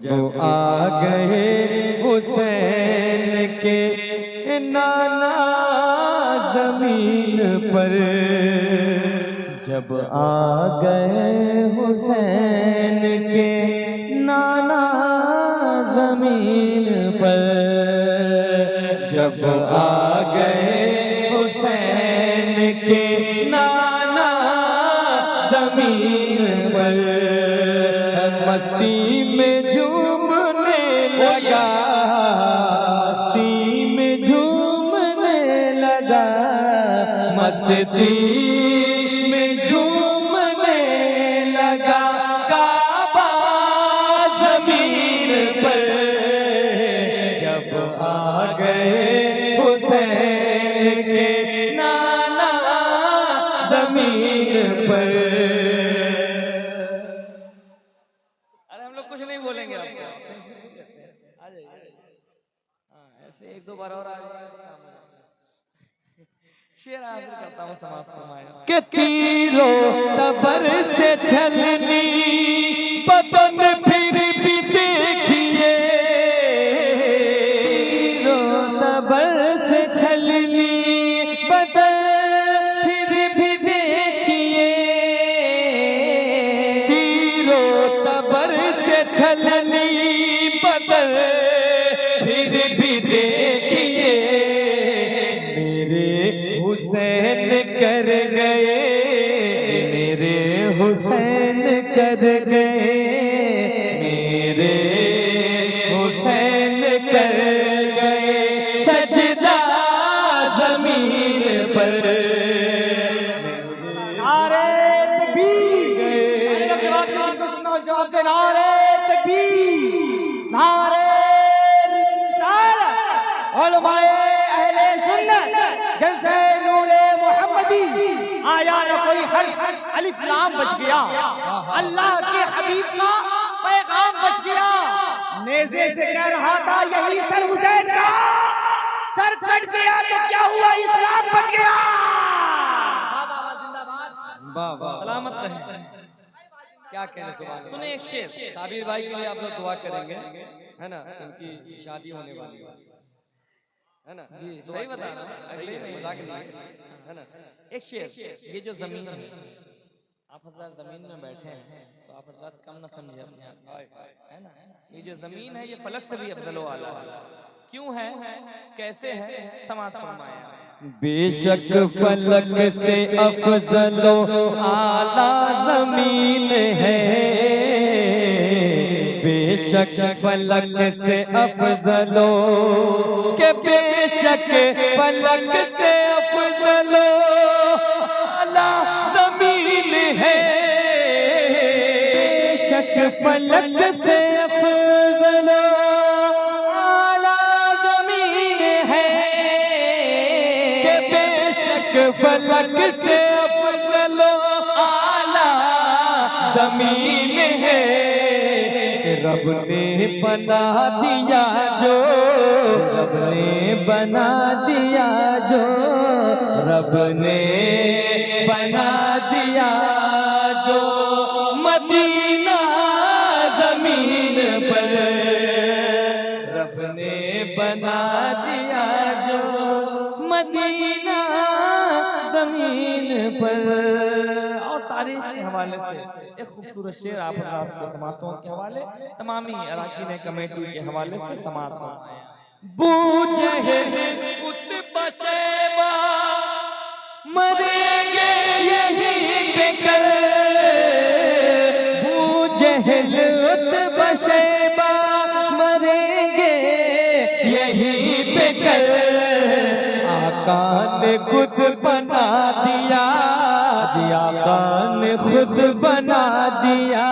जब आ गए हुसैन के नाना ज़मीन पर, जब आ गए हुसैन के नाना ज़मीन पर, जब आ गए हुसैन के नाना ज़मीन पर, मस्ती में झूमने लगा, मस्ती में झूमने लगा, मस्ती में झूमने लगा, काबा ज़मीन पर, जब आ गए हुसैन के नाना ज़मीन पर। कुछ नहीं बोलेंगे आपको, आ जाइए। हाँ, ऐसे एक दो बार और आ जाइए। शेर हाजिर करता हूँ, समाप्त फरमाया कि तीरों तबर से छलनी बदन फिर भी देखिए, तीरों तबर से छलनी बदन फिर भी देखिए, तीरों तबर से छलनी बदन फिर भी देखिए, मेरे हुसैन कर गए, मेरे हुसैन कर गए, मेरे हुसैन कर गए सजदा ज़मीन पर। नारे तकबीर, जवाब दे, नारे तकबीर, नारे रिसालत, उलमाए अहले सुन्नत, जलसे नूरे मोहम्मदी, आया न कोई हर्फ, अलिफ लाम बच गया, अल्लाह के हबीब का पैगाम बच गया। नेज़े से कह रहा था यही सर हुसैन का, सर कट गया तो क्या हुआ, इस्लाम बच गया। सलामत रहे। क्या कहने सुभान सुने एक शेर, साबिर भाई के लिए आप लोग दुआ करेंगे, है ना, उनकी शादी होने वाली है ना जी, सही बता रहा हूँ, सही है, मजाक नहीं है ना। एक शेर, ये जो जमीन है, आप हजरत जमीन में बैठे हैं तो आप हजरत कम न समझे अपने आप को, है ना। ये जो जमीन है ये फलक से भी अफजल आला है। क्यों है, कैसे है, समात फरमाया। बेशक फलक से अफजलो आला जमीन है, बेशक फलक से अफजलो के, बेशक फलक से अफजलो आला जमीन है, बेशक फलक से अफजलो आला जमीन है, के बेशक फलक से अफजलो आला जमीन है। रब ने बना दिया जो, रब ने बना दिया जो, रब ने बना दिया जो मदीना ज़मीन पर, रब ने बना दिया जो मदीना ज़मीन पर। और तारीख के हवाले से एक खूबसूरत शेर आप हज़रात के समातों के हवाले, तमामी अराकीन कमेटी के हवाले से समात फरमाया। बूझे कुतुब शैबा मरेंगे यहीं पे कल, बूझे कुतुब शैबा मरेंगे यहीं पे कल, आका ने खुद बना दिया जी, आका ने खुद बना दिया,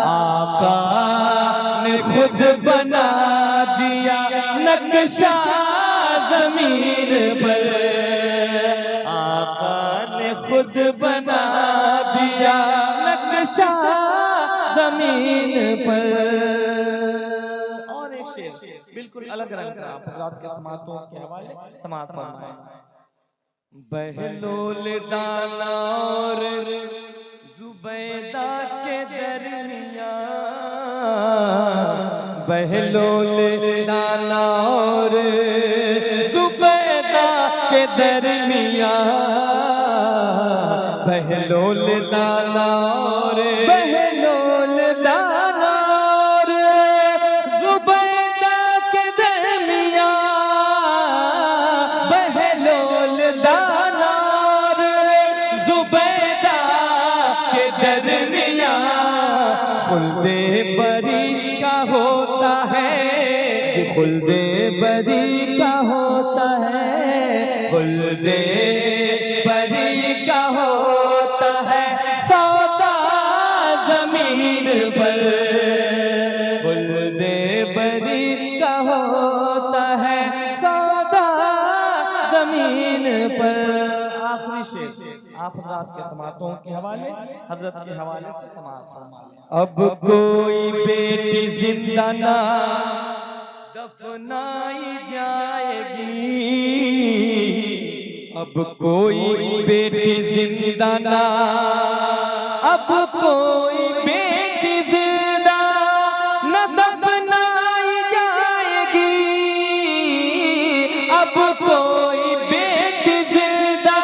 आका ने खुद बना दिया नक्शा ज़मीन पर, आका ने खुद बना दिया नक्शा ज़मीन पर। और एक शेर बिल्कुल अलग रंग का आप हज़रात के समातों के हवाले समात फरमाया। बहलोल दाना और जुबैदा के दरमियान बहलोल दाना और जुबैदा के दरमिया, बहलोल दाना और बहलोल दाना और जुबैदा के दरमिया, बहलोल दाना और जुबैदा के दरमिया, खुल्दे बरी का होता है, खुल्दे बरी का होता है, खुल्दे बरी का होता है सौदा जमीन पर, खुल्दे बरी का होता है सौदा जमीन पर। आखिरी शेर आप हजरात के समातों के हवाले, हजरत के हवाले से समात फरमा लें। अब कोई बेटी जिंदा ना दफनाई जाएगी, अब कोई बेटी जिंदा ना, अब कोई बेटी जिंदा न दफनाई जाएगी, अब कोई बेटी जिंदा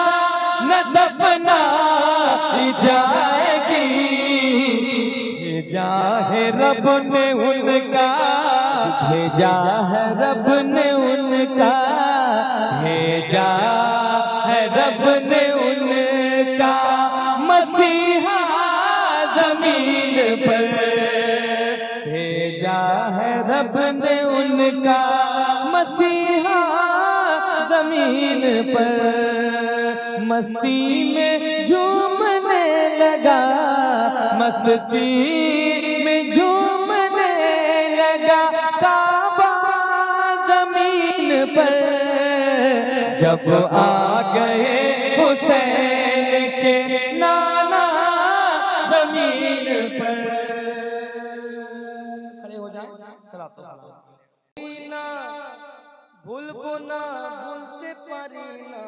न दफनाई जाएगी। भेजा है रब ने उनका, भेजा है रब ने उनका, भेजा है रब ने उनका मसीहा जमीन पर, भेजा है रब ने उनका मसीहा जमीन पर। मस्ती में झूमने लगा, मस्ती में झूमने लगा काबा जमीन पर, जब आ गए हुसैन के नाना जमीन पर। खड़े हो जाएं, सलात तो सलाम। भूलबो ना भूलते पारी ना,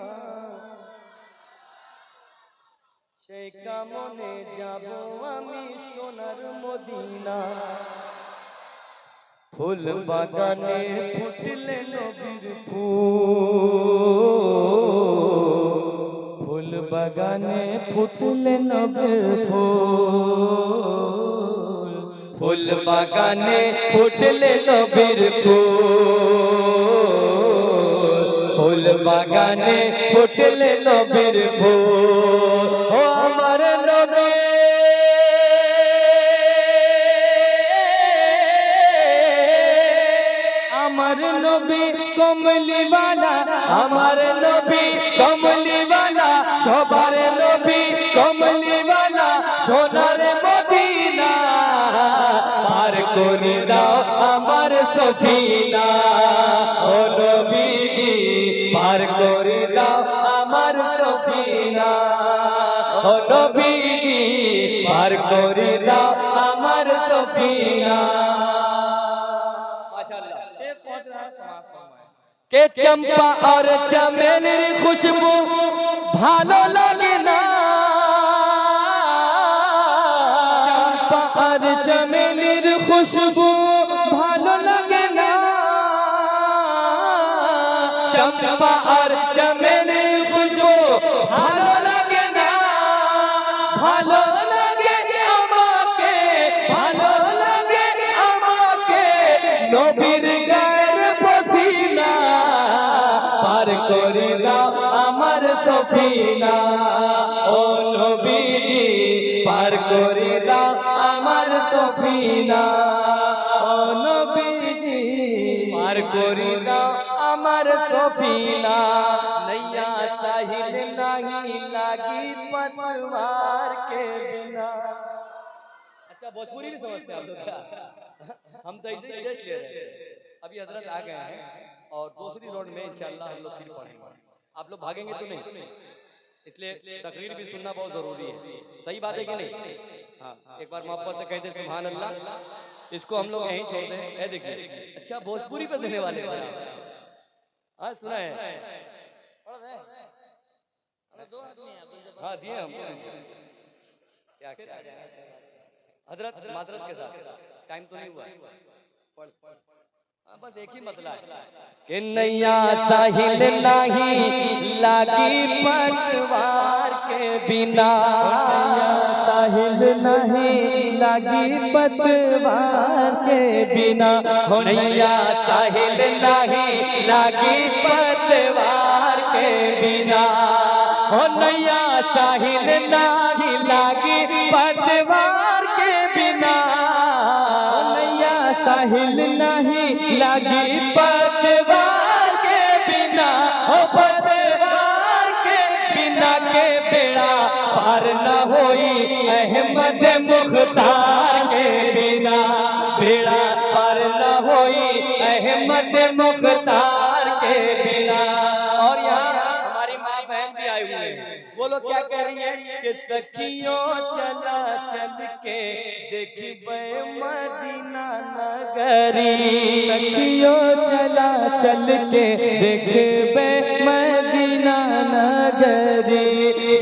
সেই কামনে যাব আমি সোনার মদিনা, ফুল বাগানে ফুটলে নবীর ফুল, ফুল বাগানে ফুটলে নবীর ফুল, ফুল বাগানে ফুটলে নবীর ফুল, ফুল বাগানে ফুটলে নবীর ফুল। ও আমার নবী আমার নবী কমলি वाला, আমার নবী কমলি वाला, সবার নবী কমলি वाला, সোনার মদিনা পার করে দাও আমার সফিনা, ও নবীজি পার করে দাও আমার সফিনা, ও নবীজি পার করে দাও আমার সফিনা। शेर पहुंच रहा है, समात फरमाएं। के चंपा और चमेलीर खुशबू भालो লাগে না, चंपा और चमेलीर खुशबू भालो লাগে না, चंपा और चमेलीर खुशबू भालो লাগে না, ভালো লাগে আমাকে, ভালো লাগে আমাকে নবীর গায়ের পসিনা, পার করে দাও আমার সফিনা, ও নবীজি পার করে দাও আমার সফিনা, ও নবীজি পার করে দাও আমার সফিনা। नैया साहिल नहीं लागी पतवार के बिना। अच्छा भोजपुरी भी समझते हैं आप लोग क्या? हम तो ऐसे ही टेस्ट ले रहे हैं। अभी हजरत आ गए हैं और दूसरी रोड में इंशाल्लाह हम लोग फिर पढ़ेंगे। आप लोग भागेंगे तो नहीं, इसलिए तकरीर भी सुनना बहुत जरूरी है। सही बात है कि नहीं? हाँ, एक बार मोहब्बत से कहते सुभान अल्लाह। इसको हम लोग यहीं छोड़ दें। ए देखिए, अच्छा भोजपुरी पे देने वाले हैं। हाँ सुना है, हाँ दिए हम क्या क्या हजरत मादरत के साथ टाइम तो नहीं हुआ बस एक ही मतला है कि नैया साहिल नहीं लागी पतवार के बिना, साहिल नहीं लागी पतवार के बिना, हो नैया साहिल नहीं लागी पतवार के बिना, हो नैया साहिल नहीं लागी पतवार के बिना, नैया साहिल नहीं लागी पतवार के बिना, हो पतवार के बिना के बेड़ा पार न होई अहमद मुख्तार के बिना, बेड़ा पार न होई अहमद मुख्तार के बिना। और यहाँ हमारी माँ बहन भी आई हुई है, वो लोग क्या कह रही है कि सखियों चला चल के देखबे मदीना नगरी, सखियों चला चल के देखबे मदीना नगरी,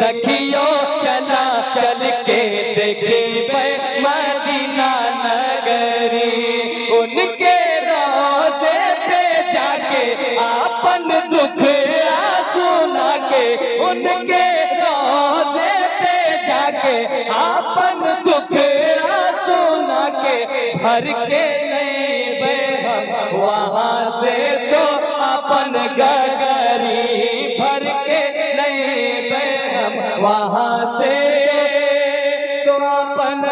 सखियों चला चल के देखबे मदीना नगरी, उनके रोज़े पे जाके अपन दुख सुना के, उनके रोज़े पे जाके अपन दुख सुना के भर के नहीं हम वहाँ से तो अपन गगरी, भर के नहीं हम वहाँ से तो अपन